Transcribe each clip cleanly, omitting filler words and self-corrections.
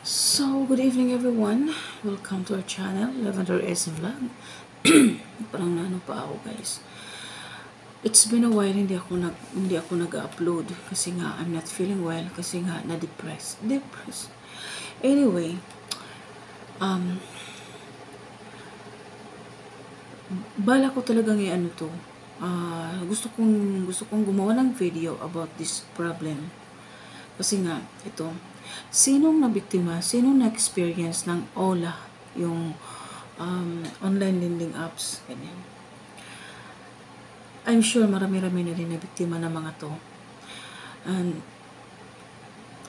Good evening everyone. Welcome to our channel, Lavender S Vlog. Parang naano pa ako, guys. It's been a while hindi ako nag-upload kasi nga I'm not feeling well kasi nga Depressed. Anyway, bala ko talagang i-ano to. Gusto kong gumawa ng video about this problem. Kasi nga, ito, sinong nabiktima, sinong na-experience ng OLA, yung online lending apps, ganyan. I'm sure marami-rami na rin na biktima ng mga to. And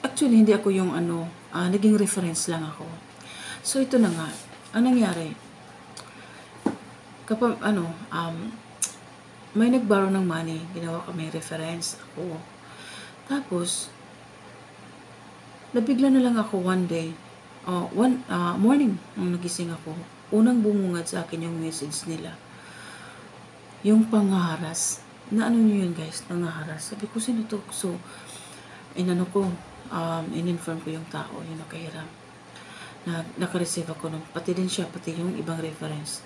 actually, hindi ako yung naging reference lang ako. So, ito na nga, ang nangyari, kapag may nag-borrow ng money, ginawa kami reference ako. Tapos, nabigla na lang ako one day, morning, nung nagising ako, unang bumungad sa akin yung message nila. Yung pangaharas. Na ano nyo yun, guys? Pangaharas. Sabi ko, sino to? So, in-inform ko yung tao, yung nakahiram. Naka-receive ako nun. Pati din siya, pati yung ibang reference.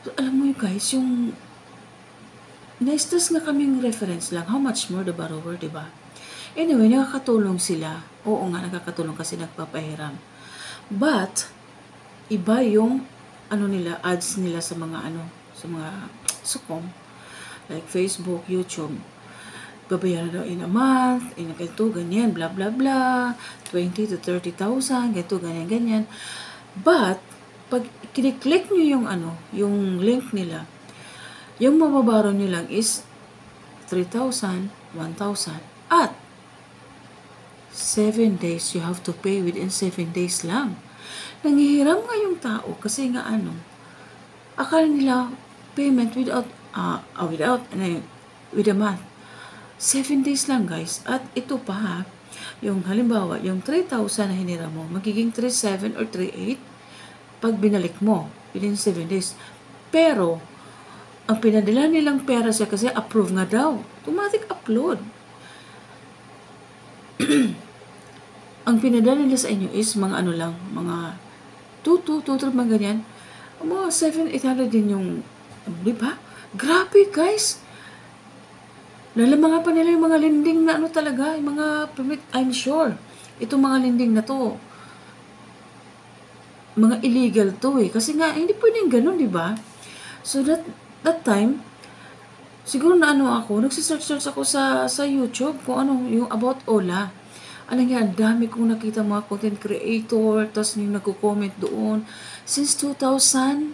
So, alam mo yun, guys, yung na-stress nga kaming reference lang. How much more the borrower, diba? Anyway, nakakatulong sila. Oo nga, nakakatulong kasi nagpapahiram. But, iba yung ads nila sa mga sa mga sukom, like Facebook, YouTube. Babayaran daw in a month, ganito, ganyan, blah, blah, blah, 20 to 30,000, ganito, ganyan, ganyan. But, pag kiniklik nyo yung link nila, yung mababaro nyo lang is 3,000, 1,000, at 7 days, you have to pay within 7 days lang. Nangihiram nga yung tao kasi nga akala nila payment with a month. 7 days lang, guys. At ito pa ha, yung halimbawa, yung 3,000 na hiniram mo, magiging 3,700 or 3,800 pag binalik mo within 7 days. Pero, ang pinadala nilang pera siya kasi approve nga daw. Automatic upload. Ang pinadala nila sa inyo is mga mga 2,300 mga ganyan. Mga 7,800 din yung, di ba? Grabe, guys. Nalaman nga pa nila yung mga lending na talaga, yung mga permit, I'm sure. Itong mga lending na to, mga illegal to eh. Kasi nga, hindi pwedeng ganun, di ba? So that time, siguro na ako, nagsisearch ako sa YouTube kung yung about OLA. Alam nga, ang dami kong nakita mga content creator, tapos yung nagko-comment doon. Since 2005,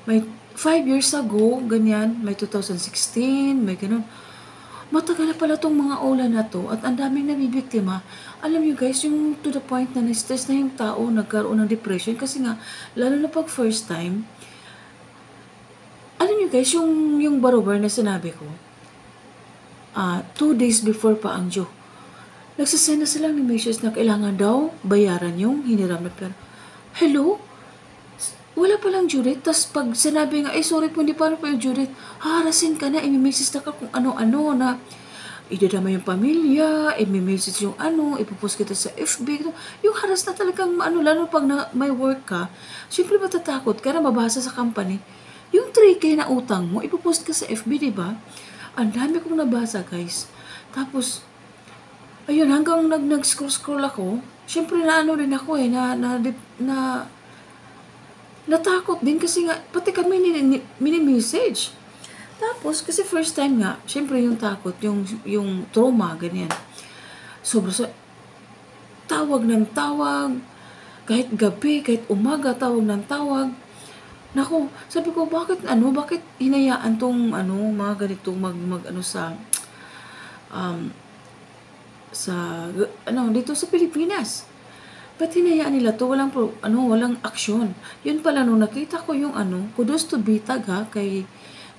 may 5 years ago, ganyan, may 2016, may ganun. Matagal na pala tong mga OLA na to, at ang daming nabibiktima. Alam nyo, guys, yung to the point na na-stress na yung tao, nagkaroon ng depression, kasi nga, lalo na pag first time, alam nyo, guys, yung borrower na sinabi ko, 2 days before pa ang due, nagsasend na sila ng message na kailangan daw bayaran yung hiniram na pera. Hello? Wala palang due date. Tapos pag sinabi nga, sorry po, hindi pa yung due date, harasin ka na, i-message na ka kung ano-ano na idadama yung pamilya, i-message yung ipopost kita sa FB. Yung haras na talagang lalo pag may work ka, syempre matatakot ka na mabasa sa company. Yung 3K na utang mo, ipopost ka sa FB, diba? Ang dami kong nabasa, guys. Tapos, ayun, hanggang nag-scroll ako, syempre rin ako natakot din kasi nga, pati kami mini-message. Tapos, kasi first time nga, syempre yung takot, yung trauma, ganyan. Tawag ng tawag, kahit gabi, kahit umaga, tawag ng tawag. Naku, sabi ko, bakit hinayaan tong mga ganito dito sa Pilipinas? Ba't hinayaan nila to? Walang aksyon. Yun pala, nung nakita ko yung kudos to Bitag ha, kay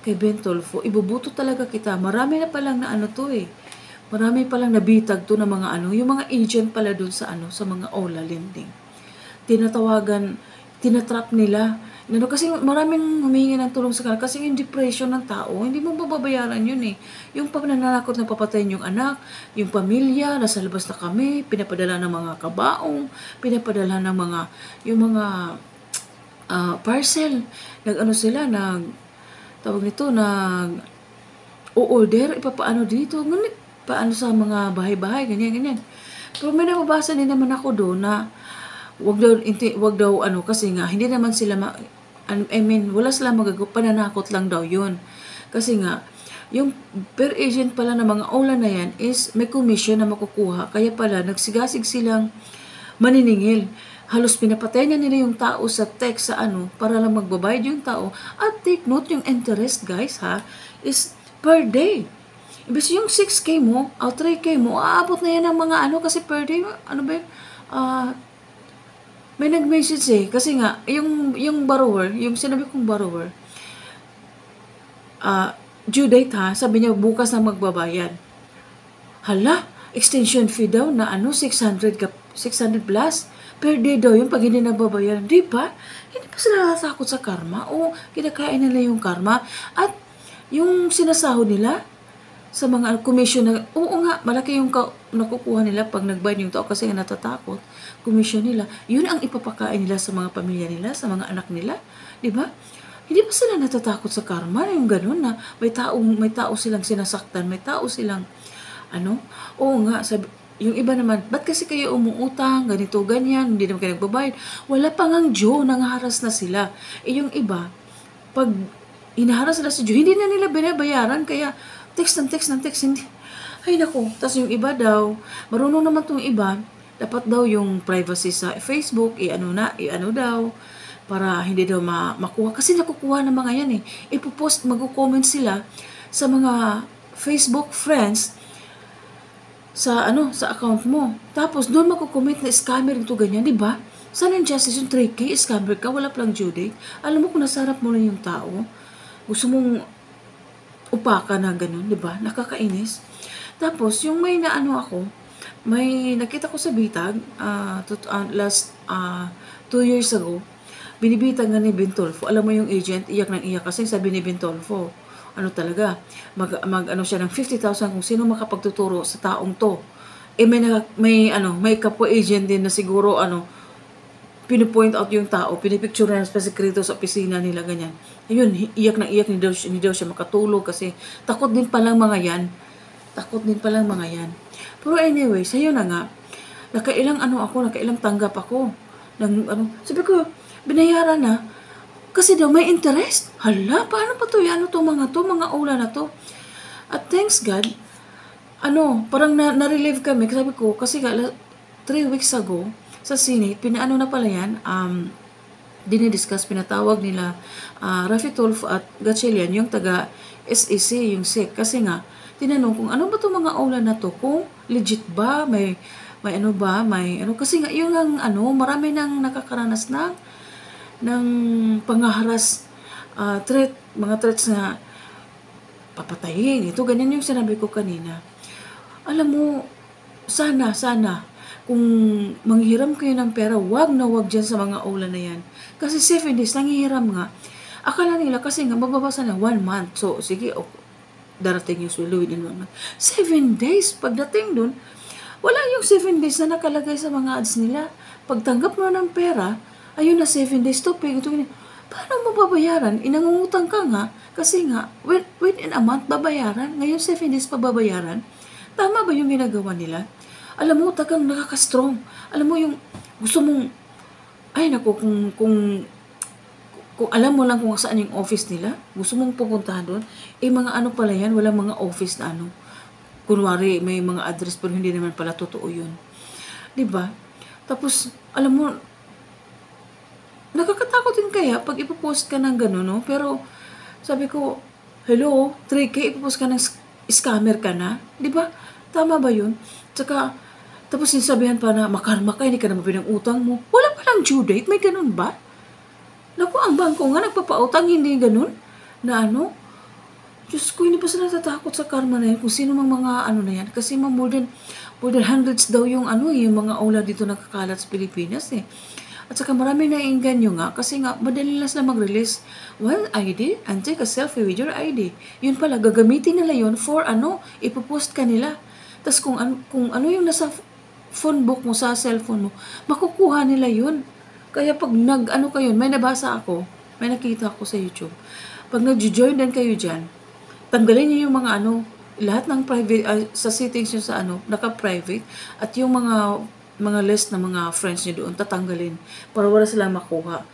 Bentolfo, ibubuto talaga kita. Marami na palang na to eh. Marami palang nabitag to na mga yung mga agent pala dun sa sa mga OLA lending. Tinatawagan, tinatrap nila. Ano, kasi maraming humihingi ng tulong sa kanila kasi yung depression ng tao, hindi mo mababayaran yun eh. Yung pananakot na papatayin yung anak, yung pamilya, nasa labas na kami, pinapadala ng mga kabaong, pinapadala ng mga, yung mga parcel, nag-ano sila, tawag nito, o-order, ipapaano dito, ngunit, paano sa mga bahay-bahay, ganyan. Pero may nababasa din naman ako doon na wag daw ano kasi nga hindi naman sila I mean wala silang magagawa, pananakot lang daw yun kasi nga yung per agent pala ng mga OLA na yan is may commission na makukuha, kaya pala nagsigasig silang maniningil. Halos pinapatay na nila yung tao sa text sa ano para lang magbabayad yung tao. At take note, yung interest guys ha is per day. Ibig yung 6K mo, 3K mo, aabot na yan ng mga ano kasi per day, ano ba yun? May nag-message kasi nga, yung borrower, yung sinabi kong borrower, due date ha, sabi niya bukas na magbabayad. Hala, extension fee daw na 600 plus per day daw yung pag hindi nagbabayaran. Di ba? Hindi pa sila natatakot sa karma o kinakain nila yung karma at yung sinasahod nila sa mga commission na, oo nga, malaki yung nakukuha nila pag nagbayad yung tao kasi nga natatakot, commission nila, yun ang ipapakain nila sa mga pamilya nila, sa mga anak nila, di ba? Hindi ba sila natatakot sa karma na yung ganun na may tao silang sinasaktan, may tao silang, oo nga, yung iba naman, ba't kasi kayo umuutang, ganito, ganyan, hindi naman kayo nagbabayad, wala pang ang Diyo, nangaharas na sila. Yung iba, pag inaharas sila sa Diyo, hindi na nila binabayaran, kaya text ng text, hindi. Ay naku, tapos yung iba daw, marunong naman tong iba, dapat daw yung privacy sa Facebook, i-ano daw, para hindi daw makuha. Kasi nakukuha ng mga yan eh. Ipopost, mag-comment sila sa mga Facebook friends, sa account mo. Tapos doon magko-comment na scammer ito ganyan, di ba? Sana yung justice yung tricky, scammer ka, wala palang due date. Alam mo kung nasarap mo lang yung tao, gusto mong upaka na ganun, di ba? Nakakainis. Tapos, yung may nakita ko sa bitag, last 2 years ago, binibitag na ni Bintolfo. Alam mo yung agent, iyak ng iyak kasi sabi ni Bintolfo, talaga, siya ng 50,000 kung sino makapagtuturo sa taong to. May kapwa agent din na siguro, pinipoint out yung tao, pinipicture na sa sekreto sa opisina nila, ganyan. Ayun, iyak na iyak, hindi daw siya makatulog kasi takot din palang mga yan. Pero anyway, sa'yo na nga, nakailang tanggap ako. Sabi ko, binayaran na, kasi daw may interest. Hala, paano pa to? Mga ula na to. At thanks God, parang na-relieve kami. Sabi ko, kasi 3 weeks ago, sa Senate, pinaano na pala yan, dinidiscuss, pinatawag nila Raffy Tulfo at Gatchalian, yung taga SEC, yung SEC. Kasi nga, tinanong kung ano ba itong mga ulan na to, kung legit ba, kasi nga, yung marami nang nakakaranas ng pangaharas, mga threats na papatayin. Ito, ganyan yung sinabi ko kanina. Alam mo, sana, kung manghiram kayo ng pera, wag dyan sa mga ulan na yan. Kasi 7 days, nanghihiram nga. Akala nila kasi nga, mababasa na 1 month. So, sige, darating yung sweldo within 1 month. 7 days, pagdating dun, wala yung 7 days na nakalagay sa mga ads nila. Pagtanggap mo ng pera, ayun na 7 days to pay. Paano mo babayaran? Inangungutang ka nga, kasi nga, within a month, babayaran. Ngayon, 7 days pa babayaran. Tama ba yung ginagawa nila? Alam mo, tagang nakaka-strong. Alam mo yung gusto mong, kung alam mo lang kung saan yung office nila, gusto mong pupuntahan doon, mga pala yan, walang mga office na kunwari, may mga address pero hindi naman pala totoo yun. Diba? Tapos, alam mo, nakakatakot din kaya pag ipopost ka ng gano'n, no? Pero, sabi ko, hello, 3K, ipopost ka ng scammer ka na? Diba? Tama ba yun? Tsaka, tapos sinasabihan pa na, makarma ka, hindi ka naman pinang-utang mo. Wala palang due date, may ganun ba? Naku, ang bangko nga, nagpapautang, hindi ganun. Na Diyos ko, hindi pa sila natatakot sa karma na yan, kung sino mang mga na yan. Kasi more than hundreds daw yung yung mga aula dito nakakalat sa Pilipinas eh. At saka maraming naiinganyo nga kasi nga madali lang sila mag-release one ID and take a selfie with your ID. Yun pala, gagamitin nila yun for ano, ipopost ka nila. Tapos kung ano yung nasa phone book mo, sa cellphone mo, makukuha nila yun. Kaya pag nag-ano kayo, may nabasa ako, may nakita ako sa YouTube. Pag nag-join din kayo dyan, tanggalin niyo yung mga ano, lahat ng private, sa settings nyo sa ano, naka-private, at yung mga list na mga friends niyo doon, tatanggalin para wala silang makuha.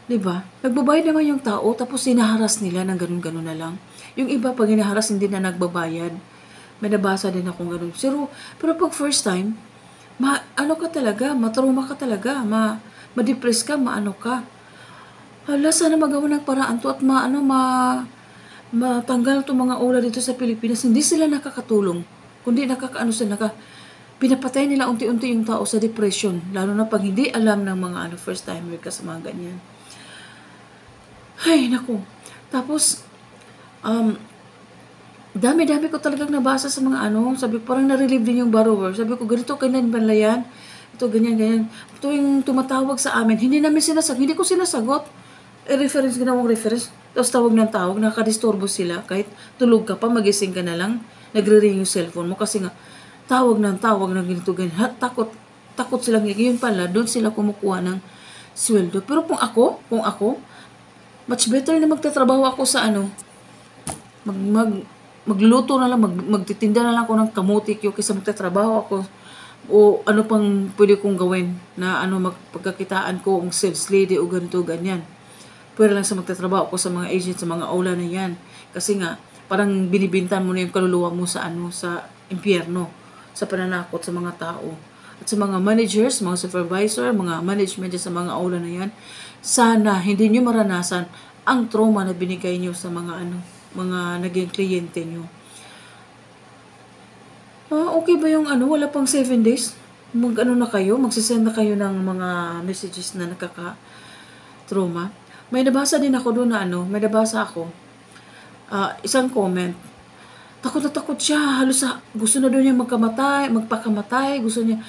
Diba? Nagbabayad naman yung tao, tapos hinaharas nila ng ganun-ganun na lang. Yung iba, pag hinaharas, hindi na nagbabayad. May nabasa din akong ganun. Pero pag first time, ano ka talaga, matrauma ka talaga, ma-depress ka, maano ka. Hala, sana magawa ng paraan to at matanggal itong mga ola dito sa Pilipinas. Hindi sila nakakatulong, kundi pinapatay nila unti-unti yung tao sa depression, lalo na pag hindi alam ng mga first timer ka sa mga ganyan. Ay, naku. Tapos, dami-dami ko talagang nabasa sa mga sabi ko, parang na-relieve din yung borrower. Sabi ko, ganito, ganyan ba yan? Ito, ganyan. Ito yung tumatawag sa amin. Hindi ko sinasagot. Ginawang reference. Tapos tawag ng tawag, nakadisturbo sila. Kahit tulog ka pa, magising ka na lang, nagre-ring yung cellphone mo. Kasi nga, tawag ng ganito, ganyan. Takot silang yun pala, doon sila kumukuha ng sweldo. Pero kung ako, much better na magtatrabaho ako sa magluto na lang, magtitinda na lang ako ng kamuti kaysa magtatrabaho ako o ano pang pwede kong gawin na magpagkakitaan ko ang sales lady o ganito, ganyan. Pwede lang sa magtatrabaho ako sa mga agent, sa mga aula na yan. Kasi nga, parang binibintan mo na yung kaluluwa mo sa sa impyerno, sa pananakot sa mga tao. At sa mga managers, mga supervisor, mga management sa mga aula na yan, sana hindi nyo maranasan ang trauma na binigay nyo sa mga naging kliyente nyo. Okay ba yung wala pang 7 days? Na kayo? Magsisend na kayo ng mga messages na nakaka-trauma? May nabasa din ako doon na may nabasa ako. Isang comment. Takot na takot siya. Halos gusto na doon niya magpakamatay. Gusto niya.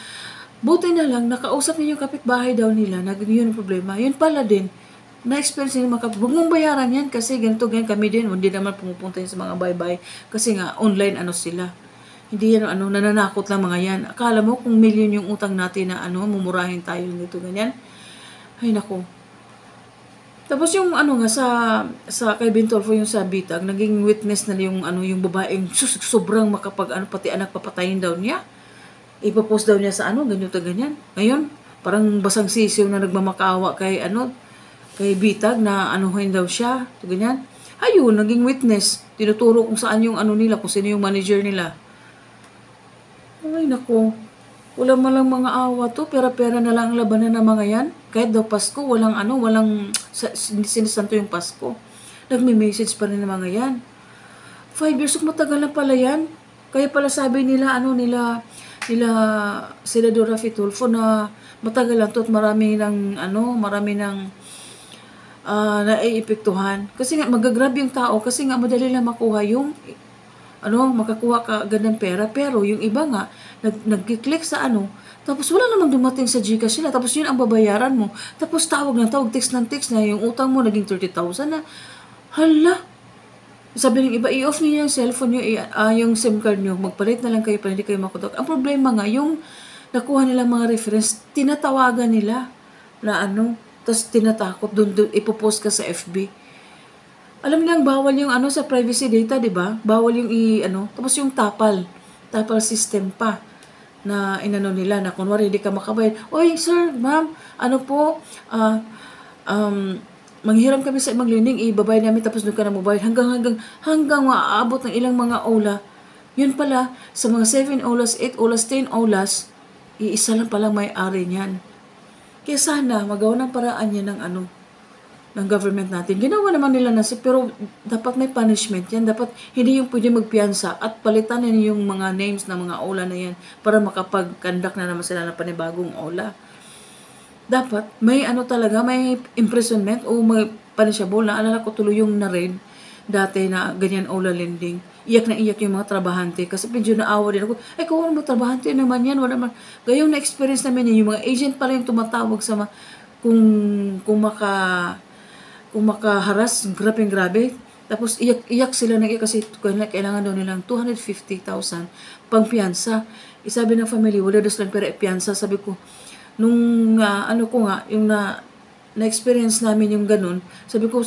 Buti na lang, nakausap niya yung kapitbahay daw nila. Yun ang problema. Yun pala din. Na-experience nila huwag mong bayaran yan kasi ganito, ganyan kami din. Hindi naman pumupunta yun sa mga bye-bye. Kasi nga, online sila. Hindi yan, nananakot lang mga yan. Akala mo kung million yung utang natin na mumurahin tayo nito, ganyan. Ay, naku. Tapos yung nga sa kay Bintolfo yung sa Bitag, naging witness na yung yung babaeng sobrang pati anak papatayin daw niya. Ipopost daw niya sa ganito ganyan. Ngayon, parang basang sisiw na nagmamakaawa kay Bitag na anuhin daw siya, ganyan. Ayun, naging witness. Tinuturo kung saan yung nila, kung sino yung manager nila. Ay, nako. Wala malang mga awa to, pera-pera na lang ang labanan ng mga yan. Kahit daw Pasko, walang sinisanto yung Pasko. Nagme-message pa rin ng mga yan. 5 years, matagal na pala yan. Kaya pala sabi nila, Senador Raffy Tulfo na matagal lang to at marami ng naiipektuhan. Kasi nga, magagrab yung tao kasi nga madali lang makuha yung makakuha ka agad ng pera. Pero yung iba nga, nag-click sa tapos wala namang dumating sa Gcash nila, tapos yun ang babayaran mo. Tapos tawag ng tawag, text ng text na yung utang mo naging 30,000 na. Hala! Sabi ng iba, i-off niyo yung cellphone nyo, yung SIM card nyo, magpalit na lang kayo para hindi kayo makutok. Ang problema nga, yung nakuha nilang mga reference, tinatawagan nila na tapos tinatakot, doon ipopost ka sa FB. Alam nilang bawal yung sa privacy data, di ba? Bawal yung tapos yung tapal system pa na nila na kunwari hindi ka makabayad. Oy, sir, ma'am, manghiram kami sa imang lining, ibabayad namin tapos doon ka na mabayad hanggang maaabot ng ilang mga ola. Yun pala, sa mga 7 olas, 8 olas, 10 olas, iisa lang palang may-ari niyan. Kaya sana magawa ng paraan yan ng government natin. Ginawa naman nila pero dapat may punishment yan. Dapat hindi yung pwede magpiyansa at palitan nila yung mga names ng mga ola na yan para makapag-conduct na naman sila ng panibagong ola. Dapat may talaga, may imprisonment o may punishable. Naalala ko tuloy yung na-raid dati na ganyan ola lending. iyak na iyak yung mga trabahante kasi medyo naawa din ako. Ay, kung ano trabahante naman yan, wala naman. Gayong na-experience namin yun, yung mga agent pala yung tumatawag sa kung, kung maka, kung makaharas, grabe. Tapos iyak sila ng iyak kasi kailangan daw nilang 250,000 pang piyansa. Sabi ng family, wala daw silang pera piyansa. Sabi ko, nung ano ko nga, yung na-experience namin yung ganun, sabi ko,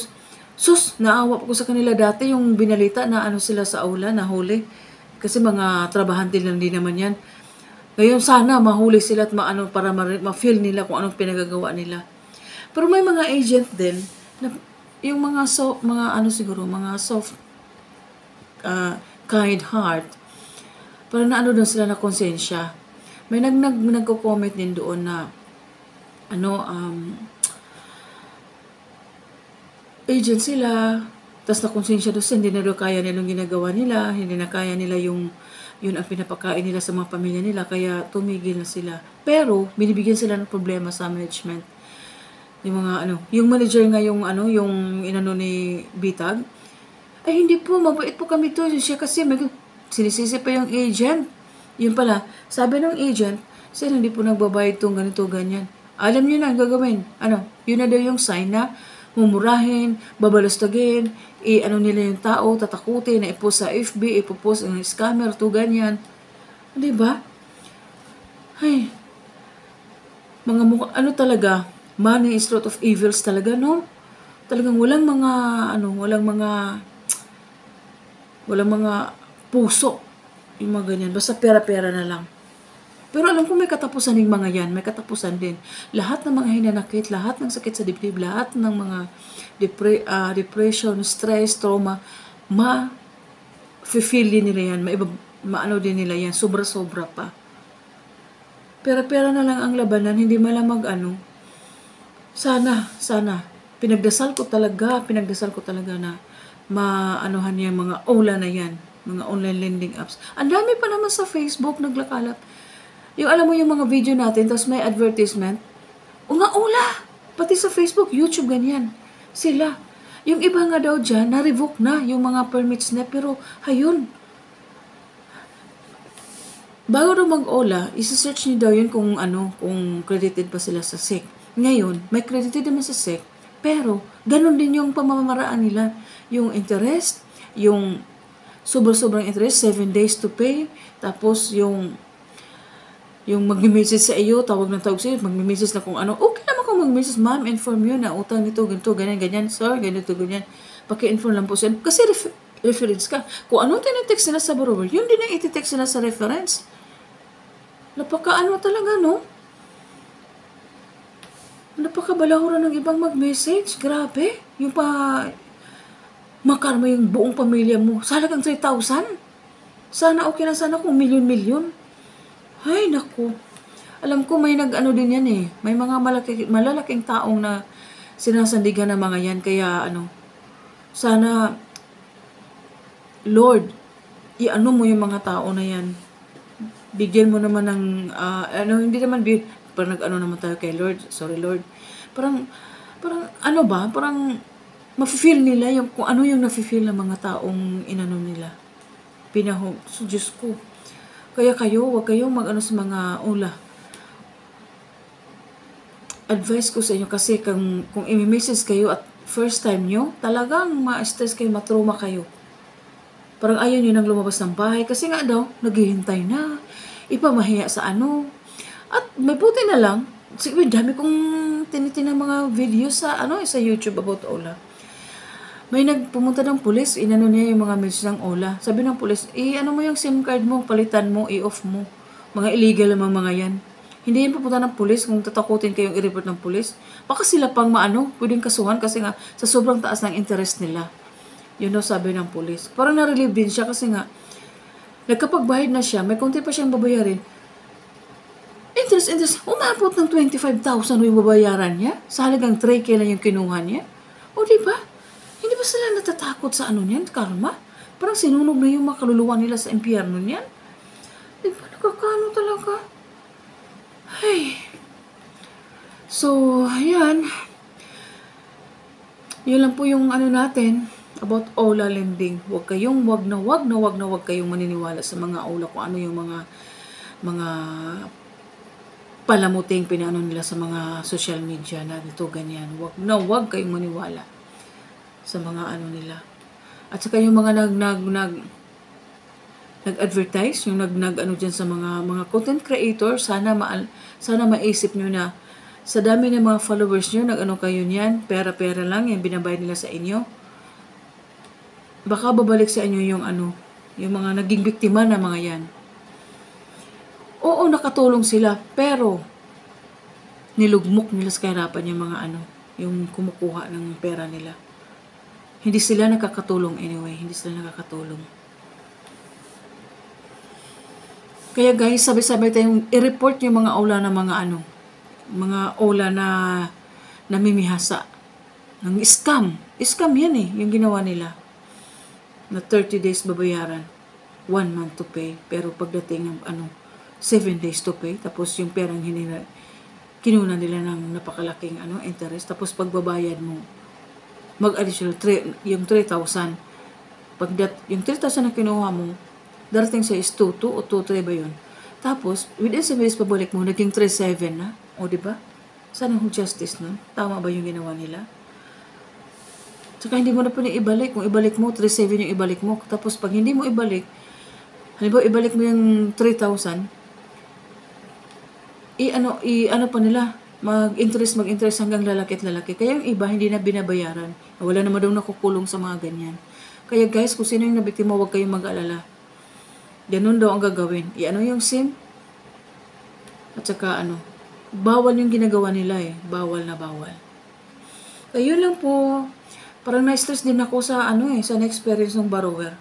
sus, naawa ko sa kanila dati yung binalita na ano sila sa aula, nahuli. Kasi mga trabahante lang din naman yan. Ngayon sana mahuli sila at maano para ma-feel nila kung anong pinagagawa nila. Pero may mga agent din na yung mga ano siguro, mga soft kind heart. Para na ano doon sila na konsensya. May nagko-comment din doon na ano agent sila, tapos nakonsensya doon, hindi na daw kaya nilang ginagawa nila, hindi na kaya nila yun ang pinapakain nila sa mga pamilya nila, kaya tumigil na sila. Pero, binibigyan sila ng problema sa management. Yung mga yung manager nga yung inano ni Bitag, ay hindi po, mabait po kami to. Siya kasi sinisisi pa yung agent. Yun pala, sabi ng agent, sir, hindi po nagbabayad tong ganito, ganyan. Alam niyo na ang gagawin. Yun na daw yung sign na mumurahin, babalastagin, nila yung tao, tatakutin, na ipost sa FB, ipopost ng scammer, to ganyan. Di ba? Ay, mga mukha, talaga, money is root of evils talaga, no? Talagang walang mga puso, yung mga ganyan. Basta pera-pera na lang. Pero alam ko may katapusan ng mga yan. May katapusan din. Lahat ng mga hinanakit, lahat ng sakit sa dibdib, lahat ng mga depression, stress, trauma, ma-feel din nila yan. Maano din nila yan. Sobra-sobra pa. Pera-pera na lang ang labanan. Hindi malamag Sana. Pinagdasal ko talaga na maanuhan yung mga OLA na yan. Mga online lending apps. Ang dami pa naman sa Facebook naglakalap. Yung alam mo yung mga video natin, tapos may advertisement, OLA! Pati sa Facebook, YouTube, ganyan. Sila. Yung iba nga daw dyan, na-revoke na yung mga permits na, pero hayun. Bago daw mag-OLA, isa-search niyo daw yun kung credited pa sila sa SEC. Ngayon, may credited naman sa SEC, pero ganun din yung pamamaraan nila. Yung interest, yung sobrang interest, 7 days to pay, tapos yung mag-message sa iyo, tawag sa iyo, mag-message na kung ano. Okay naman kung mag-message, ma'am, inform you na utang nito, ganito, ganyan, sir, ganito, ganyan. Paki-inform lang po siya. Kasi reference ka. Kung ano tinitext nila sa borrower, yun din ang ititext nila sa reference. Napaka talaga, no? Napakabalahura ng ibang mag-message. Grabe. Yung makarma yung buong pamilya mo. Sa halagang 3,000? Sana okay na sana kung milyon-milyon. Ay, naku. Alam ko may din yan eh. May mga malalaking taong na sinasandigan ng mga yan. Kaya sana, Lord, mo yung mga tao na yan. Bigyan mo naman ng, hindi naman, parang naman tayo kay Lord. Sorry, Lord. Parang mafe-feel nila kung ano yung nafe-feel ng mga taong nila. So, Diyos ko. Kaya huwag kayong sa mga OLA. Advice ko sa inyo kasi kung i-message kayo at first time nyo, talagang ma-stress kayo, matrauma kayo. Parang ayaw nyo nang lumabas ng bahay kasi nga daw, naghihintay na, ipamahiya sa At may buti na lang, sige, dami kong tinitin mga videos sa YouTube about OLA. May nagpumunta ng pulis, niya yung mga message ng OLA. Sabi ng pulis, mo yung SIM card mo, palitan mo, i-off mo. Mga illegal naman mga yan. Hindi yan pupunta ng pulis kung tatakutin kayong i-report ng pulis. Baka sila pang pwedeng kasuhan kasi nga sa sobrang taas ng interest nila. Yun daw sabi ng pulis. Parang na-relieve din siya kasi nga nagkapagbayad na siya, may konti pa siyang babayarin. Interest, umabot ng 25,000 yung babayaran niya. Sa halagang 3K lang yung kinuha niya. O diba? Hindi ba sila natatakot sa niyan, karma? Parang sinunog na yung mga kaluluwa nila sa impyerno niyan. Di ba nakakano talaga? Ay. So, ayan. Yun lang po yung natin. about Ola lending. Wag kayong maniniwala sa mga Ola kung ano yung mga palamuting pinano nila sa mga social media na dito ganyan. Wag kayong maniwala sa mga ano nila. At saka yung mga nag-advertise, yung ano diyan sa mga content creator, sana maisip niyo na sa dami ng mga followers niyo, nag-ano kayo niyan, pera-pera lang yan binabayad nila sa inyo. Baka babalik sa inyo yung mga naging biktima na mga yan. Oo, nakatulong sila, pero nilugmok nila sa kahirapan yung mga yung kumukuha ng pera nila. Hindi sila nakakatulong anyway, hindi sila nakakatulong. Kaya guys, sabay-sabay tayong i-report yung mga Ola na mga Ola na namimihasa. Ng scam. Scam yan yung ginawa nila. Na 30 days babayaran, 1 month to pay, pero pagdating ng 7 days to pay, tapos yung perang kinuna nila ng napakalaking interest, tapos pagbabayad mo mag-additional yung 3,000. Yung 3,000 na kinuha mo, darating sa is 2 o 2,3 ba yun? Tapos, within 7 days pabalik mo, naging 3,7 na. O, diba? Sana yung justice nun? Tama ba yung ginawa nila? Tsaka hindi mo na pwede ibalik. Kung ibalik mo, 3,7 yung ibalik mo. Tapos pag hindi mo ibalik, halimbawa ibalik mo yung 3,000, ano pa nila, mag-interest hanggang lalaki at lalaki. Kaya yung iba, hindi na binabayaran. Wala naman daw nakukulong sa mga ganyan. Kaya guys, kung sino yung nabiktima, huwag kayong mag-alala. Ganun daw ang gagawin. Yung SIM. At saka bawal yung ginagawa nila Bawal na bawal. Kaya yun lang po. Parang na-stress din ako sa sa na-experience ng borrower.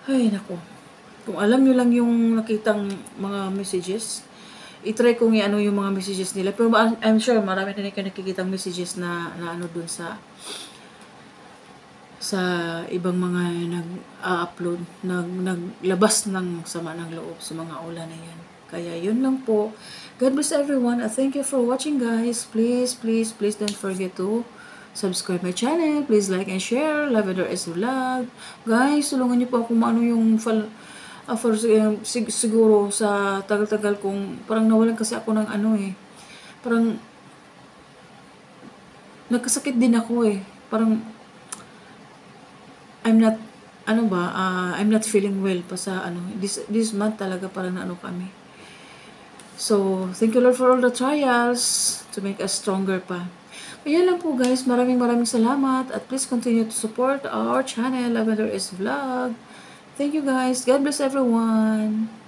Ay, nako. Kung alam nyo lang yung nakitang mga messages, i-try kong yung mga messages nila. Pero I'm sure marami na kayo nakikitang messages na dun sa ibang mga nag-upload, naglabas ng sama ng loob sa mga Ola na yan. Kaya yun lang po. God bless everyone. Thank you for watching, guys. Please don't forget to subscribe my channel. Please like and share. Lavender S Vlog. Guys, tulungan niyo po ako kung ano yung siguro sa tagal-tagal kong parang nawalan kasi ako ng parang nagkasakit din ako parang I'm not feeling well pa sa this month talaga parang kami. So, thank you Lord for all the trials to make us stronger pa. Kaya lang po guys, maraming salamat at please continue to support our channel, Lavender S Vlog. Thank you guys. God bless everyone.